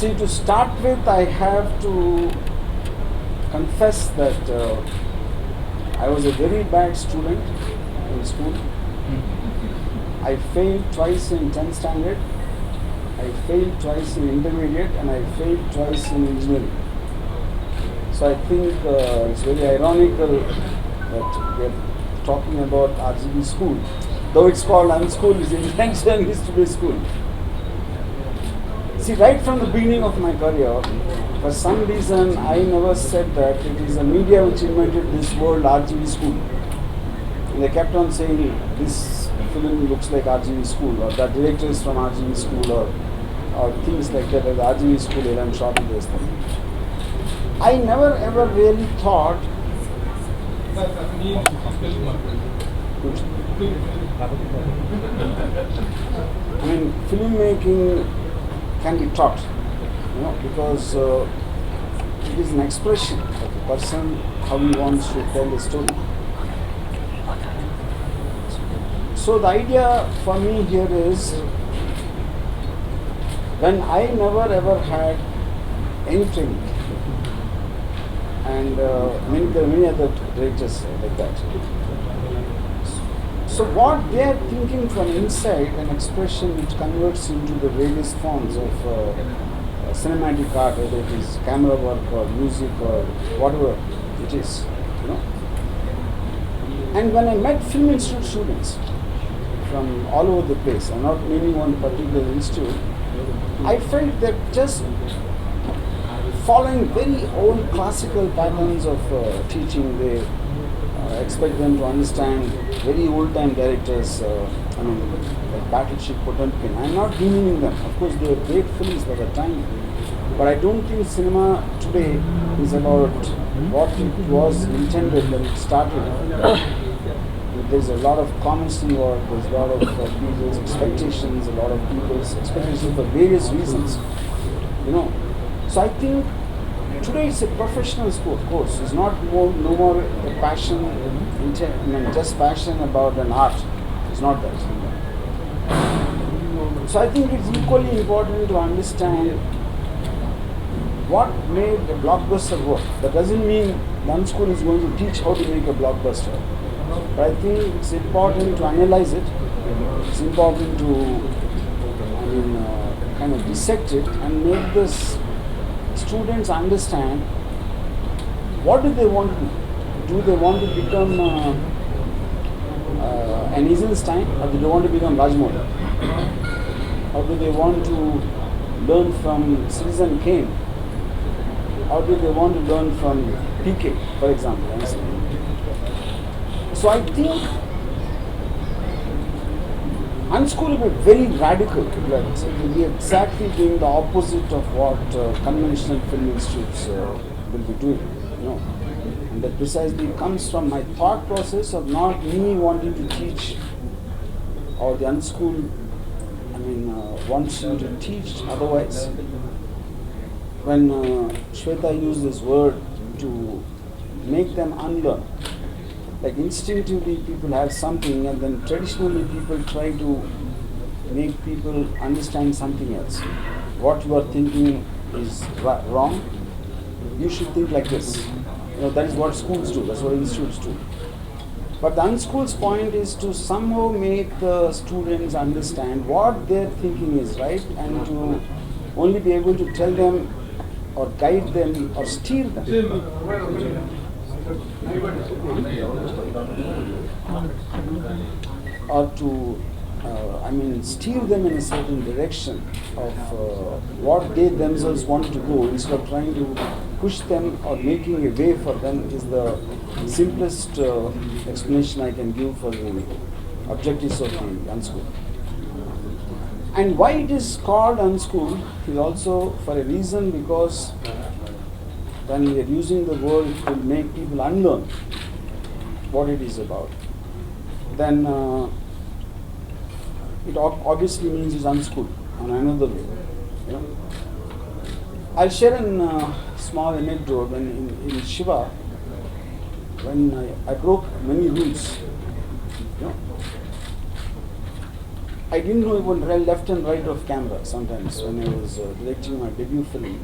See, to start with, I have to confess that I was a very bad student in school. I failed twice in 10th standard, I failed twice in intermediate, and I failed twice in engineering. So I think it's very ironical that we're talking about RGV school. Though it's called Unschool, its intention is to be school. See, right from the beginning of my career, for some reason I never said that it is the media which invented this word RGV school. And they kept on saying this film looks like RGV school, or the director is from RGV school, or things like that, as RGV school, and I'm shot in this thing. I never ever really thought I mean, filmmaking can be taught, because it is an expression of a person, how he wants to tell a story. So the idea for me here is, when I never ever had anything, and there are many other directors like that. So what they are thinking from inside, an expression which converts into the various forms of cinematic art, whether it is camera work or music or whatever it is, And when I met Film Institute students from all over the place, I'm not naming one particular institute, I felt that just following very old classical patterns of teaching, they expect them to understand very old-time directors, like Battleship Potemkin. I'm not demeaning them. Of course, they were great films by the time. But I don't think cinema today is about what it was intended when it started. There's a lot of comments involved, there's a lot of people's expectations, a lot of people's expectations for various reasons. So I think today it's a professional course. It's not no more a passion, just passion about an art. It's not that. So I think it's equally important to understand what made a blockbuster work. That doesn't mean one school is going to teach how to make a blockbuster. But I think it's important to analyze it. It's important to kind of dissect it and make this students understand what do they want to do. Do they want to become an Eisenstein, or do they want to become Rajmouli? Or do they want to learn from Citizen Kane? Or do they want to learn from PK, for example? So I think Unschool will be very radical. It will be exactly doing the opposite of what conventional film institutes will be doing. And that precisely comes from my thought process of not me wanting to teach, or the Unschool, wants you to teach otherwise. When Shweta used this word to make them unlearn, like instinctively people have something, and then traditionally people try to make people understand something else. What you are thinking is wrong. You should think like this. That is what schools do. That's what institutes do. But the Unschool's point is to somehow make the students understand what their thinking is right, and to only be able to tell them or guide them or steer them. Or to steer them in a certain direction of what they themselves want to go, instead of trying to push them or making a way for them, is the simplest explanation I can give for the objectives of the Unschool. And why it is called Unschool is also for a reason, because when we are using the word, it will make people unlearn what it is about. Then it obviously means it's unschooled on another way. I'll share a small anecdote. When in Shiva, when I broke many rules, I didn't know even left and right of camera sometimes when I was directing my debut film.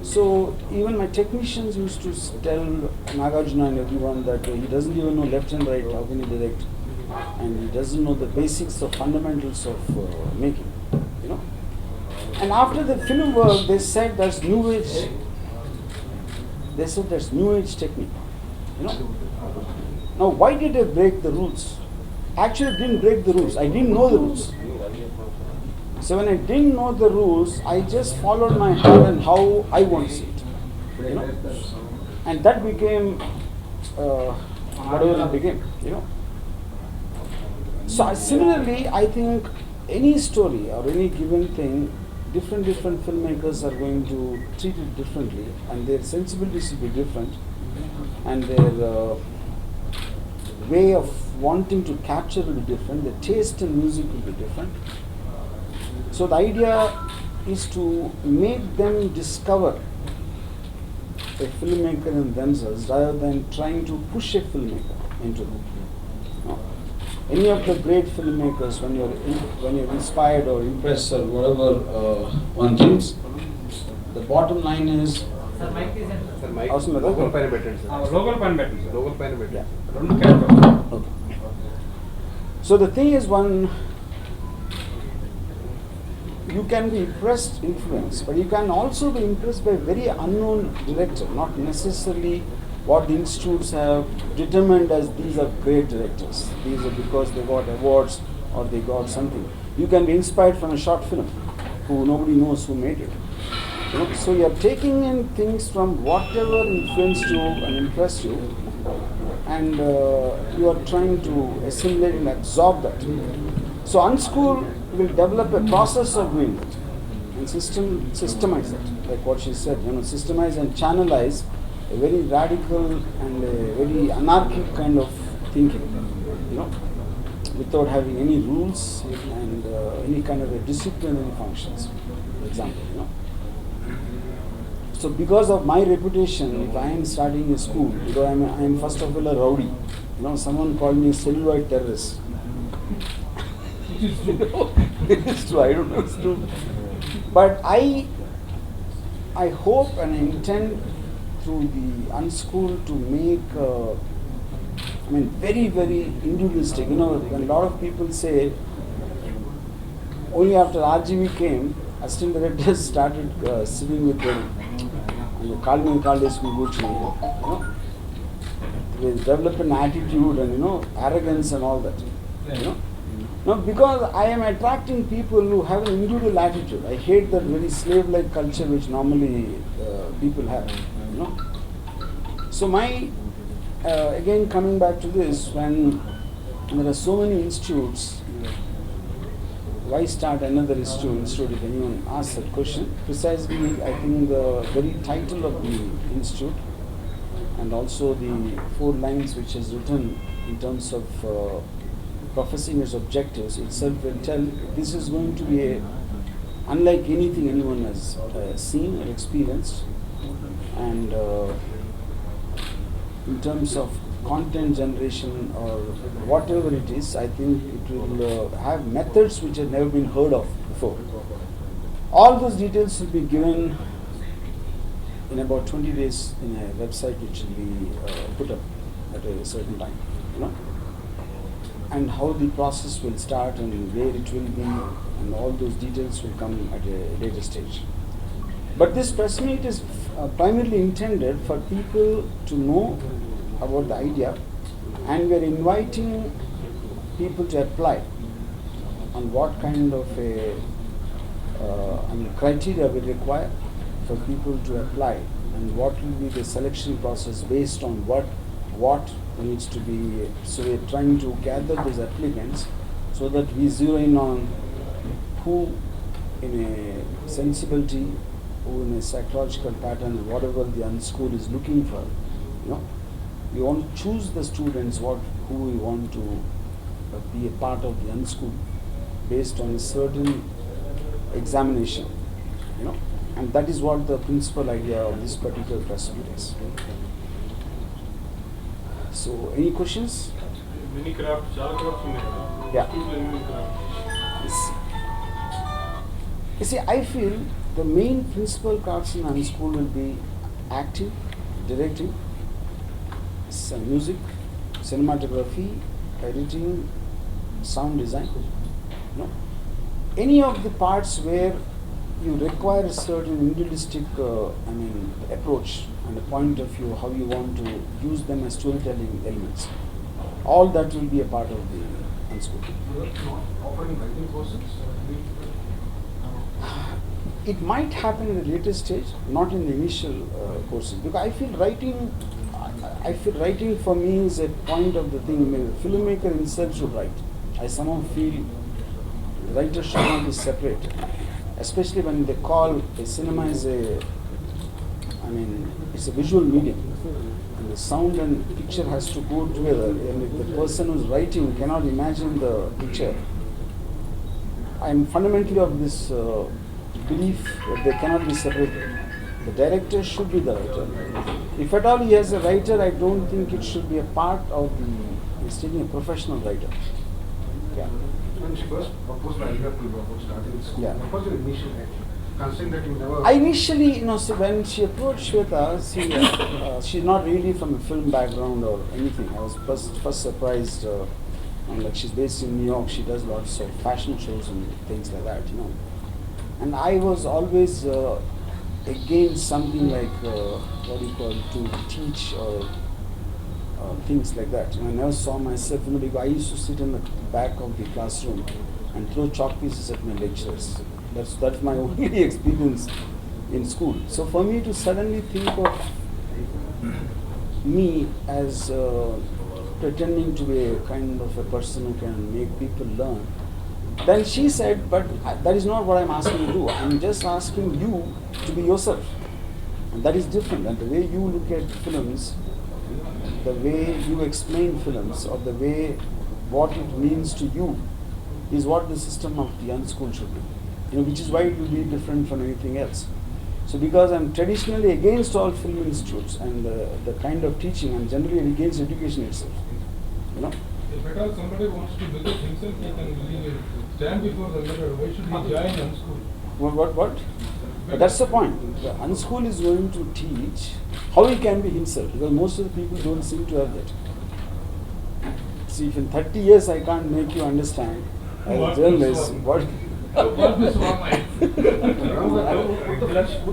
So even my technicians used to tell Nagarjuna and everyone that he doesn't even know left and right, how can he direct? And he doesn't know the basics or fundamentals of making, you know. And after the film work, they said that's new age. They said that's new age technique, you know. Now, why did I break the rules? Actually, I didn't break the rules. I didn't know the rules. So when I didn't know the rules, I just followed my heart and how I want to see it, you know. And that became whatever it became, you know. So similarly, I think any story or any given thing, different filmmakers are going to treat it differently, and their sensibilities will be different, and their way of wanting to capture will be different. Their taste in music will be different. So the idea is to make them discover a filmmaker in themselves rather than trying to push a filmmaker into it. No. Any of the great filmmakers, when you're inspired or impressed or whatever one thinks, the bottom line is. Sir, mic is in. Sir, mic. Local pen better. Local pen better. Yeah. Okay. So the thing is, you can be impressed, influenced, but you can also be impressed by a very unknown director, not necessarily what the institutes have determined as these are great directors. These are because they got awards or they got something. You can be inspired from a short film who nobody knows who made it. You know, so you are taking in things from whatever influenced you and impressed you, and you are trying to assimilate and absorb that. So Unschool will develop a process of doing it and systemize it, like what she said, you know, systemize and channelize a very radical and a very anarchic kind of thinking, you know, without having any rules and any kind of a disciplinary functions, for example, you know. So because of my reputation, if I am starting a school, because I am first of all a rowdy, you know, someone called me a celluloid terrorist. It's true, I don't know, it's true. But I hope and I intend through the Unschool to make, very, very individualistic. You know, when a lot of people say, only after RGV came, assistant directors started sitting with them, call me, call this, we go to, you know. They develop an attitude and, you know, arrogance and all that, you know. No, because I am attracting people who have an individual attitude. I hate that very slave-like culture which normally people have, you know. So again coming back to this, when there are so many institutes, why start another institute if anyone asks that question? Precisely, I think the very title of the institute and also the 4 lines which is written in terms of professing its objectives itself will tell this is going to be unlike anything anyone has seen or experienced, and in terms of content generation or whatever it is, I think it will have methods which have never been heard of before. All those details will be given in about 20 days in a website which will be put up at a certain time, you know. And how the process will start and where it will be, and all those details will come at a later stage. But this press meet is primarily intended for people to know about the idea, and we are inviting people to apply on what kind of a criteria we require for people to apply, and what will be the selection process based on what needs to be. So we are trying to gather those applicants so that we zero in on who in a sensibility, who in a psychological pattern, whatever the Unschool is looking for, you know. We want to choose the students who we want to be a part of the Unschool based on a certain examination, you know. And that is what the principal idea of this particular press meet is. So, any questions? Many crafts, all crafts. Yeah. Yes. You see, I feel the main principal crafts in unschool will be acting, directing, music, cinematography, editing, sound design. You know, any of the parts where you require a certain individualistic, approach and a point of view, how you want to use them as storytelling elements. All that will be a part of the unschool. You are not offering writing courses? It might happen in a later stage, not in the initial courses, because I feel writing for me is a point of the thing. The filmmaker himself should write. I somehow feel the writer should not be separate, especially when they call a cinema is it's a visual medium, and the sound and picture has to go together. And if the person who's writing cannot imagine the picture, I am fundamentally of this belief that they cannot be separated. The director should be the writer. If at all he has a writer, I don't think it should be a part of he's taking a professional writer. Yeah. When she first proposed the idea about starting school, Yeah. what was your initial reaction? Considering that you never... I initially, so when she approached Shweta, she's not really from a film background or anything. I was first surprised. Like she's based in New York, she does lots of fashion shows and things like that, And I was always against something like to teach or things like that. I never saw myself, because I used to sit in the back of the classroom and throw chalk pieces at my lecturers. That's my only experience in school. So for me to suddenly think of me as pretending to be a kind of a person who can make people learn, then she said, but that is not what I'm asking you to do. I'm just asking you to be yourself. And that is different. And the way you look at films, the way you explain films, or the way what it means to you, is what the system of the unschool should be. Which is why it will be different from anything else. So because I'm traditionally against all film institutes and the kind of teaching, I'm generally against education itself. If at all somebody wants to visit himself, he can really stand before the mirror. Why should he join unschool? What? But that's the point. The unschool is going to teach how he can be himself, because most of the people don't seem to have that. See, if in 30 years I can't make you understand as a journalist, what? Would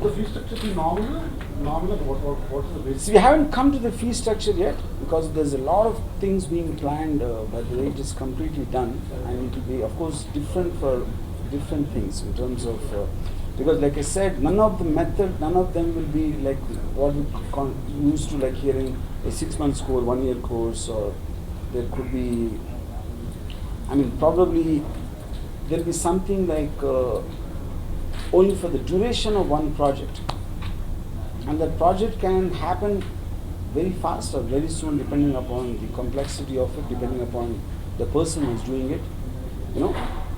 the fee structure be nominal? What is the basic? See, we haven't come to the fee structure yet, because there's a lot of things being planned, but the way it is completely done, and it will be, of course, different for different things in terms of, because like I said, none of them will be like what we used to like hearing a 6-month course, 1-year course, or there could be, probably there will be something like only for the duration of one project. And that project can happen very fast or very soon, depending upon the complexity of it, depending upon the person who's doing it.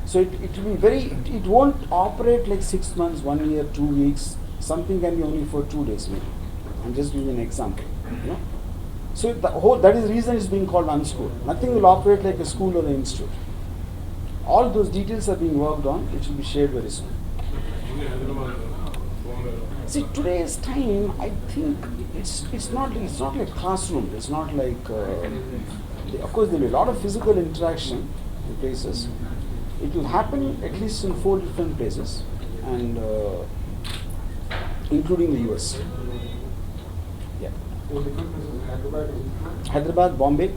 So it will be it won't operate like 6 months, 1 year, 2 weeks. Something can be only for 2 days maybe. I'm just giving an example. So that is the reason it's being called unschool. Nothing will operate like a school or an institute. All those details are being worked on. It will be shared very soon. See, today's time, I think it's not like classroom. It's not like of course there will be a lot of physical interaction in places. It will happen at least in 4 different places, and including the US. Yeah. Hyderabad, Bombay,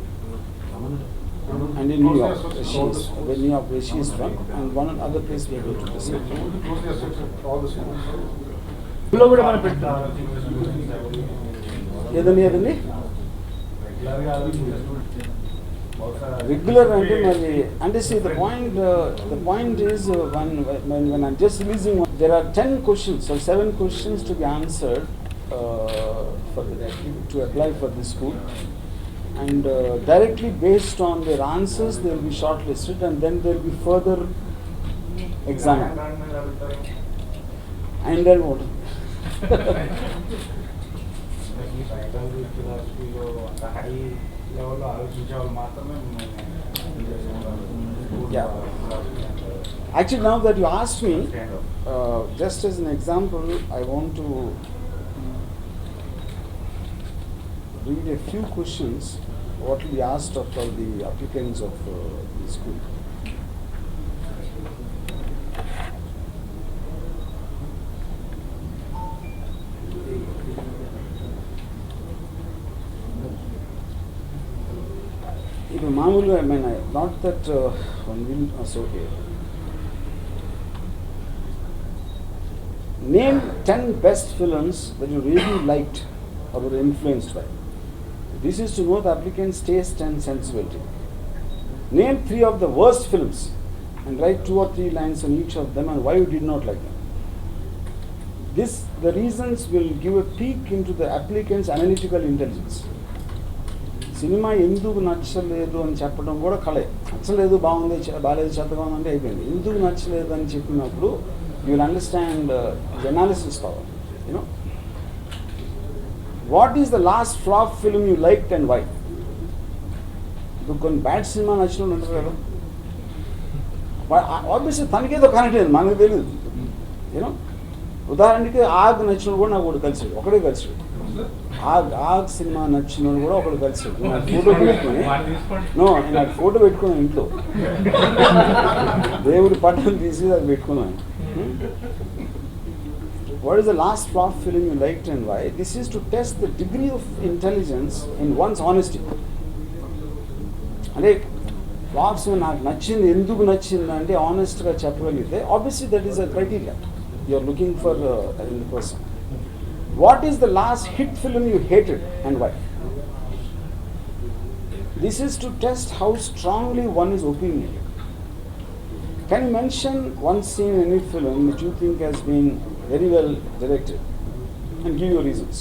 and in New York, where she is from, and one other place we are going to visit. ఏదండి regular అంటే see the point is when I'm just releasing one, there are 10 questions or 7 questions to be answered to apply for this school, and directly based on their answers they will be shortlisted, and then they will be further examined. And then what? Yeah. Actually, now that you asked me, just as an example, I want to read a few questions what will be asked of all the applicants of the school. Mamulu, I mean, not that one will associate. Name 10 best films that you really liked or were influenced by. This is to know the applicant's taste and sensibility. Name 3 of the worst films and write 2 or 3 lines on each of them and why you did not like them. The reasons will give a peek into the applicant's analytical intelligence. Cinema ఎందుకు నచ్చలేదు అని చెప్పడం కూడా కళే. నచ్చలేదు బాగుంది బాగాలేదు చెత్తగా ఉందంటే అయిపోయింది. ఎందుకు నచ్చలేదు అని చెప్పినప్పుడు you will understand the analysis power. You know what is the last flop film you liked and why. ఇప్పుడు కొన్ని బ్యాడ్ సినిమా నచ్చిన వాళ్ళు ఉంటారు కదా, ఆబ్వియస్లీ తనకేదో కనెక్ట్ అయింది, మనకు తెలియదు. యూనో ఉదాహరణకి ఆగ్ నచ్చిన కూడా నాకు ఒకటి కలిసాడు, ఒకడే కలిసాడు. ఆగ్ సినిమా నచ్చిన కూడా ఒకడు కలిసాడు. నాకు ఫోటో పెట్టుకుని నాకు ఫోటో పెట్టుకున్నాను ఇంట్లో, దేవుడి పట్టణం తీసి అది పెట్టుకున్నాను. What is the last flop film you liked and why? This is to test the degree of intelligence in one's honesty. అంటే ఫ్లాప్స్ నాకు నచ్చింది ఎందుకు నచ్చింది అంటే ఆనెస్ట్గా చెప్పగలిగితే obviously that is a criteria you are looking for in the person. What is the last hit film you hated and why? This is to test how strongly one is opinionated. Can you mention one scene in any film which you think has been very well directed and give your reasons?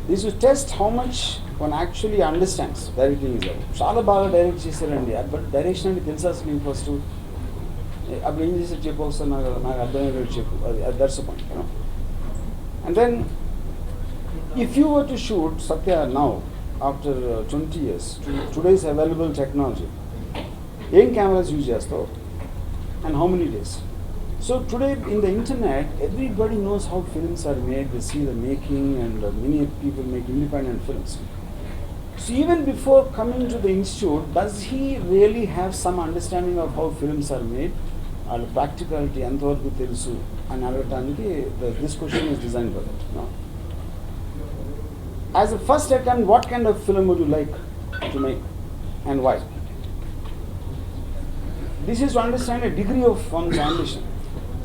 This is to test how much one actually understands directing is about. చాలా బాగా direct చేశారండి, but direction అంటే తెలుసా అసలు నీకు first అప్పుడు ఏం చేసారు చెప్పు వస్తాను నాకు అర్థమయ్యేటట్టు చెప్పు, అది that's the point. And then, if you were to shoot Satya now, after 20 years, today's available technology, what cameras use chesto and how many days? So today in the internet, everybody knows how films are made. They see the making, and many people make independent films. So even before coming to the institute, does he really have some understanding of how films are made? వాళ్ళ practicality ఎంతవరకు తెలుసు అని అడగటానికి this question is design for that. As a first attempt what kind of film would you like to make and why? This is to understand a degree of one's ambition.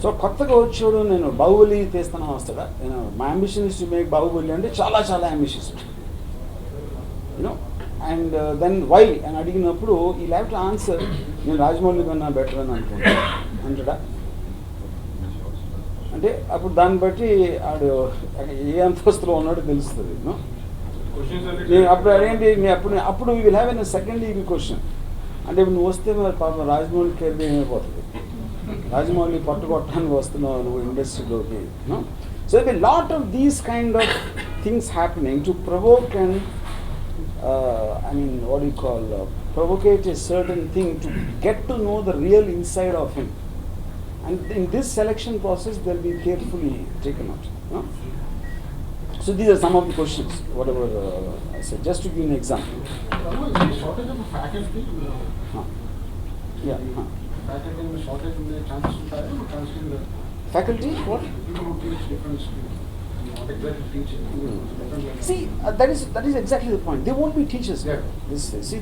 So కొత్తగా వచ్చాడు నేను బాహుబలి తీస్తానని వస్తాడా, నేను my ambition is to make Baahubali అంటే చాలా చాలా ambitious you know. And then why అని అడిగినప్పుడు ఈ హ్యావ్ టు ఆన్సర్ నేను రాజమౌళి కన్నా బెటర్ అని అనుకుంటాను అంటాడా. అంటే అప్పుడు దాన్ని బట్టి ఆడు ఏ అంతస్తులో ఉన్నాడో తెలుస్తుంది. నేను అప్పుడు అదేంటి అప్పుడు we will have an second EV question. అంటే ఇప్పుడు నువ్వు వస్తే మరి పాపం రాజమౌళి కెరీర్ ఏమైపోతుంది, రాజమౌళి పట్టుకొట్టడానికి వస్తున్నావు నువ్వు ఇండస్ట్రీలోకి. So they lot of these kind of things happening to provoke and what do you call, provocate a certain thing to get to know the real inside of him. And in this selection process, they'll be carefully taken out. So these are some of the questions, whatever I said. Just to give an example. Shortage of faculty. Yeah. Faculty shortage in the chances to Faculty? What? People who teach different schools. Not exactly teaching. See, that is exactly the point. They won't be teachers. Yeah.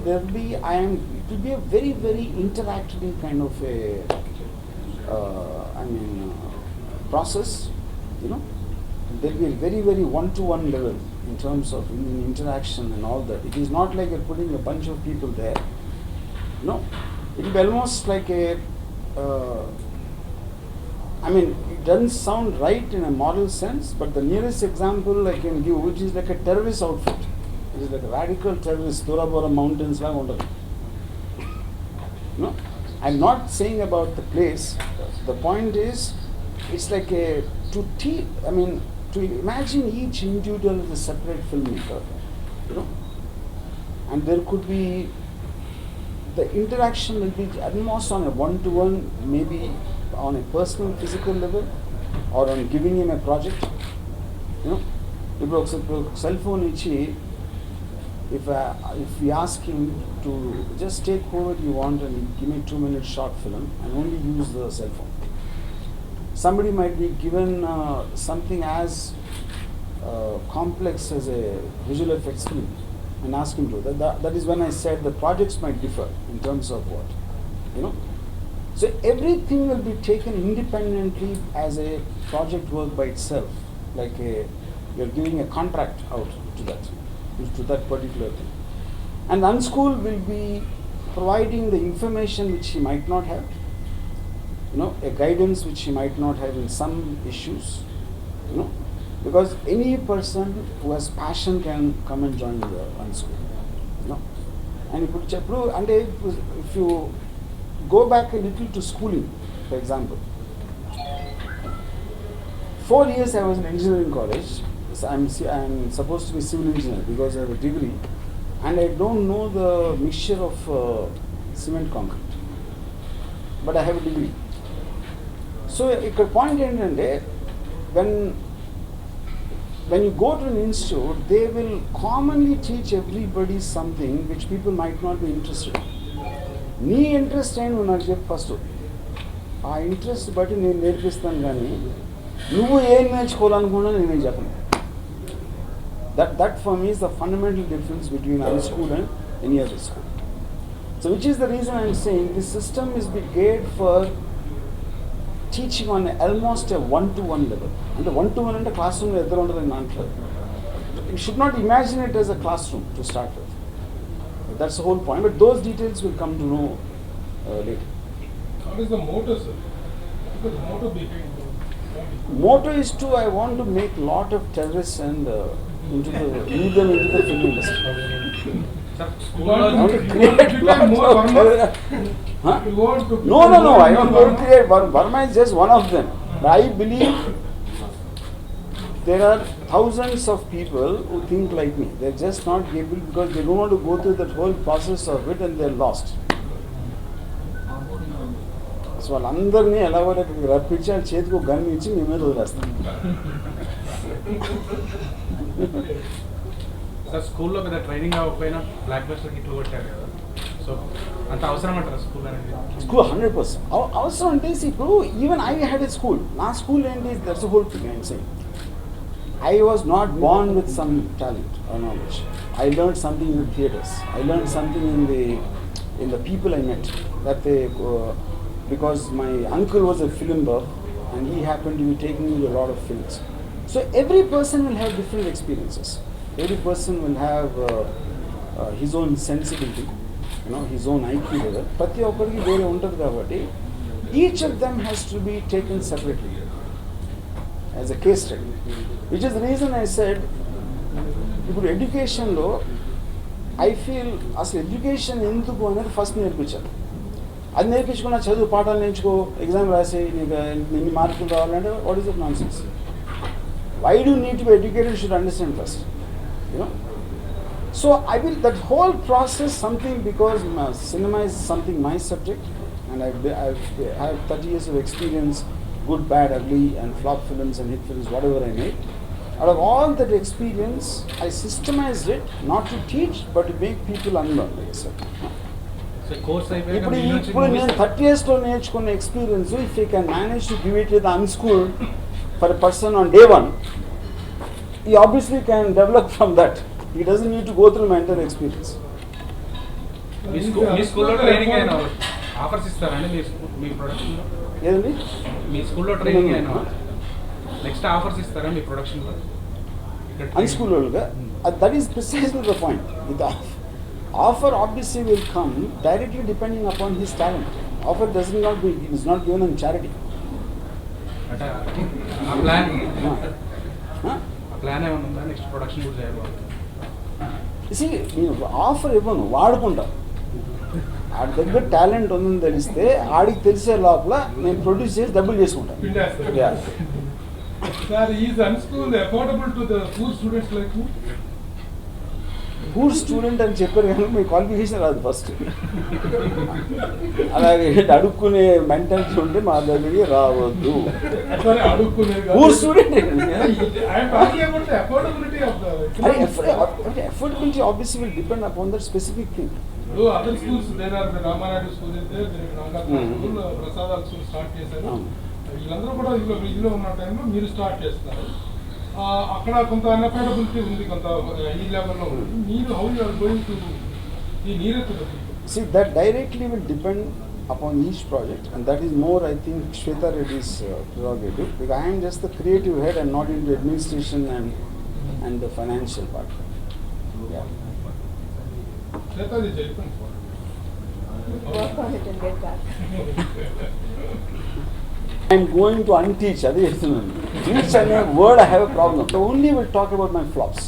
There will be. It will be a very very interactive kind of a process. You know, there will be a very very one-to-one level in terms of interaction and all that. It is not like you're putting a bunch of people there. No, it will be almost like a. It doesn't sound right in a moral sense, but the nearest example I can give, which is like a terrorist outfit. It is like a radical terrorist, Dorabora mountains la undadu. No, I'm not saying about the place. The point is, it's like to imagine each individual as a separate filmmaker, you know, and there could be the interaction will be almost on a one-to-one, maybe on a personal, physical level, or on giving him a project. You know, ఇప్పుడు ఒక cell phone ఇచ్చి if we ask him to just take whoever you want and give me 2-minute short film and only use the cell phone. Somebody might be given something as complex as a visual effects film and ask him to. That is when I said the projects might differ in terms of what, you know. So everything will be taken independently as a project work by itself, like you're giving a contract out to that particular thing. And Unschool will be providing the information which he might not have, you know, a guidance which he might not have in some issues, you know, because any person who has passion can come and join the Unschool, you know. And if you go back a little to schooling, for example, 4 years I was in engineering college. So I'm supposed to be civil engineer because I have a degree, and I don't know the mixture of cement concrete, but I have a degree. So a point ఏంటంటే when you go to an institute, they will commonly teach everybody something which people might not be interested in. నీ interest ఏంటి నువ్వు నాకు చెప్పు first. ఆ interest బట్టి నేను నేర్పిస్తాను, కానీ నువ్వు ఏం నేర్చుకోవాలనుకున్నా నేనేం చెప్పను. That for me is the fundamental difference between Unschool and any other school. So which is the reason I am saying this system is geared for teaching on almost a one-to-one level. And the one-to-one in the classroom is the you should not imagine it as a classroom to start with. That's the whole point. But those details will come to know later. What is the motto, sir? What is the motto behind the motto is to I want to make lot of terrorists and lead them into the film industry. Sir, You want I want to to create lots more of Varmas? terrorists. Huh? You want to No, I don't want to create Varma is just one of them. But I believe there are thousands of people who think like me. They're just not able because they don't want to go through that whole process of it and they're lost. So వాళ్ళందరినీ ఎలాగో రప్పించి ఆ చేతికి ఒక gun ఇచ్చి మీ మీద వదిలేస్తాం. Sir స్కూల్లో పెద్ద ట్రైనింగ్ అవ్వకపోయినా బ్లాక్ బస్టర్ హిట్లు కొట్టారు కదా, సో అంత అవసరం అంటారా స్కూల్ అనేది? స్కూల్ 100% అవసరం అంటే ఇప్పుడు even I had a school. నా స్కూల్ ఏంటి, that's whole thing I'm saying. I was not born with some talent or knowledge. I learned something in the theatres. I learned something in the people I met. Because my uncle was a film buff and he happened to be taking me to a lot of films. So every person will have different experiences. Every person will have his own sensibility, you know, his own IQ level. Prati okkariki vere untadu kabatti each of them has to be taken separately as a case study. Which is the reason I said, ఇప్పుడు ఎడ్యుకేషన్లో I feel అసలు education ఎందుకు అనేది first నేర్పించాలి. అది నేర్పించుకున్న చదువు పాఠాలు నేర్చుకో, ఎగ్జామ్ రాసి నీకు ఎన్ని మార్కులు రావాలంటే what is it nonsense. Why do need to be educated should understand first, you know. So I will that whole process something because cinema is something my subject and I have 30 years of experience, good, bad, ugly and flop films and hit films, whatever I made. Out of all that experience, I systemized it not to teach but to make people unlearn. So course ఇప్పుడు నేను 30 yearsలో నేర్చుకున్న experience if you can manage to give it with unschool for a person on day one, he obviously can develop from that. He doesn't need to go through my entire experience. మీ స్కూల్లో training అయిన offers ఇస్తారండి మీ ప్రొడక్షన్లో? ఏదండి మీ స్కూల్లో training అయిన next offers ఇస్తారా మీ ప్రొడక్షన్లో? అన్స్కూల్ వాళ్ళుగా that is precisely the point. With offer obviously will come directly depending upon his talent. Offer is not given on charity. అంటే ఆ ప్లాన్ ఏమైనా ఉందా నెక్స్ట్ ప్రొడక్షన్ కూడా చేయాలి? నేను ఆఫర్ ఇవ్వను, వాడుకుంటా. ఆడి దగ్గర టాలెంట్ ఉందని తెలిస్తే ఆడికి తెలిసే లోపల నేను ప్రొడ్యూస్ చేసి డబ్బులు చేసుకుంటాను. Sir, is Unschool affordable to the poor students like you? Poor student అని చెప్పారు కానీ మీ క్వాలిఫికేషన్ రాదు ఫస్ట్. అలాగే అడుక్కునే మెంటాలిటీ ఉంటే మా దగ్గరికి రావద్దు. Poor student affordability obviously will depend upon that specific thing. Other schools, there are the Ramanadu school is there, there is Rangatha school, Prasada school start చేశారు. వీళ్ళందరూ కూడా ఇందులో ఉన్న టైంలో మీరు స్టార్ట్ చేస్తారు. అక్కడ కొంత అన్అఫోర్డబిలిటీ ఉంది, కొంత ఈ లెవెల్లో ఉంది. మీరు how you are going to ఈ నీరెత్తులు? See, that directly will depend upon each project, and that is more, I think, Shweta Reddy's prerogative, because I am just the creative head and not into administration and the financial part. Yeah. Shweta is different. Work on it and get back. I am going to unteach. Adi chestunanu. Teach ane word I have a problem. I only will talk about my flops.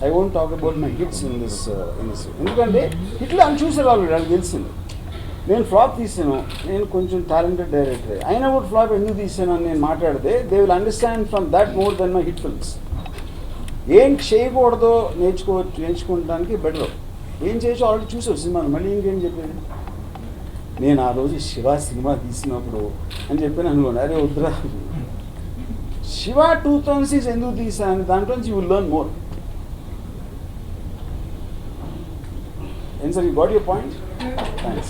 I won't talk about my hits in this. ఎందుకంటే హిట్లు అని చూసారు వాళ్ళు, వాళ్ళకి తెలిసింది. నేను flop తీసాను, నేను కొంచెం టాలెంటెడ్ డైరెక్టర్ అయినా కూడా ఫ్లాప్ ఎందుకు తీసాను అని నేను మాట్లాడితే they will understand from that more than my hit films. ఏం చేయకూడదో నేర్చుకోవడానికి బెటర్. ఏం చేయొచ్చో ఆల్రెడీ చూసావు సినిమాను, మళ్ళీ ఇంకేం చెప్పేది. నేను ఆ రోజు శివ సినిమా తీసినప్పుడు అని చెప్పాను అనుకోండి, అరే వద్దురా శివ 2006 ఎందుకు తీసాను, దాంట్లో నుంచి you will learn more. And sir, you got your point? Thanks.